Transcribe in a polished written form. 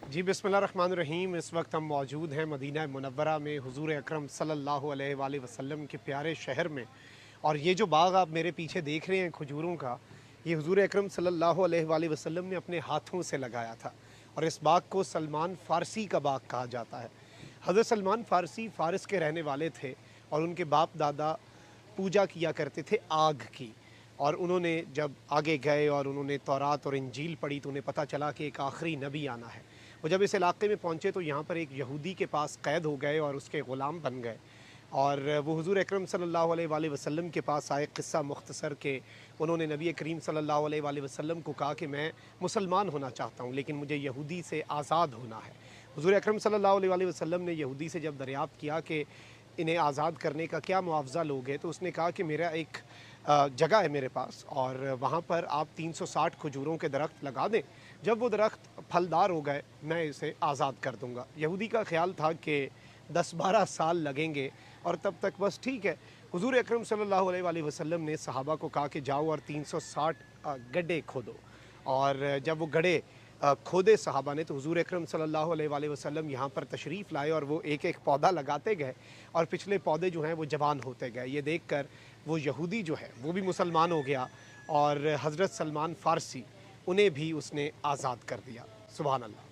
जी बिस्मिल्लाहिर्रहमानिर्रहीम। इस वक्त हम मौजूद हैं मदीना मुनव्वरा में हुज़ूर अकरम सल्लल्लाहु अलैहि वसल्लम के प्यारे शहर में। और ये जो बाग़ आप मेरे पीछे देख रहे हैं खजूरों का, ये हुज़ूर अकरम सल्लल्लाहु अलैहि वसल्लम ने अपने हाथों से लगाया था। और इस बाग़ को सलमान फ़ारसी का बाग़ कहा जाता है। हज़रत सलमान फ़ारसी फ़ारस के रहने वाले थे और उनके बाप दादा पूजा किया करते थे आग की। और उन्होंने जब आगे गए और उन्होंने तौरात और इंजील पढ़ी तो उन्हें पता चला कि एक आखिरी नबी आना है। वो जब इस इलाके में पहुँचे तो यहाँ पर एक यहूदी के पास क़ैद हो गए और उसके ग़ुलाम बन गए। और वो हुज़ूर अकरम सल्लल्लाहु अलैहि वसल्लम के पास आए क़िस्सा मुख्तसर के। उन्होंने नबी करीम सल्लल्लाहु अलैहि वसल्लम को कहा कि मैं मुसलमान होना चाहता हूँ, लेकिन मुझे यहूदी से आज़ाद होना है। हुज़ूर अकरम सल्लल्लाहु अलैहि वसल्लम ने यहूदी से जब दरियाफ़्त किया कि इन्हें आज़ाद करने का क्या मुआवज़ा लोगे, तो उसने कहा कि मेरा एक जगह है मेरे पास और वहाँ पर आप 360 खजूरों के दरख्त लगा दें। जब वो दरख्त फलदार हो गए मैं इसे आज़ाद कर दूँगा। यहूदी का ख़्याल था कि 10-12 साल लगेंगे और तब तक बस ठीक है। हुज़ूर अकरम सल्लल्लाहु अलैहि वसल्लम ने सहाबा को कहा कि जाओ और 360 गड्ढे खोदो। और जब वो गड्ढे खोदे सहाबा ने तो हुज़ूर अकरम सल्लल्लाहु अलैहि वसल्लम यहाँ पर तशरीफ़ लाए और वो एक एक पौधा लगाते गए और पिछले पौधे जो हैं वो जवान होते गए। ये देखकर वो यहूदी जो है वो भी मुसलमान हो गया और हज़रत सलमान फ़ारसी उन्हें भी उसने आज़ाद कर दिया। सुभान अल्लाह।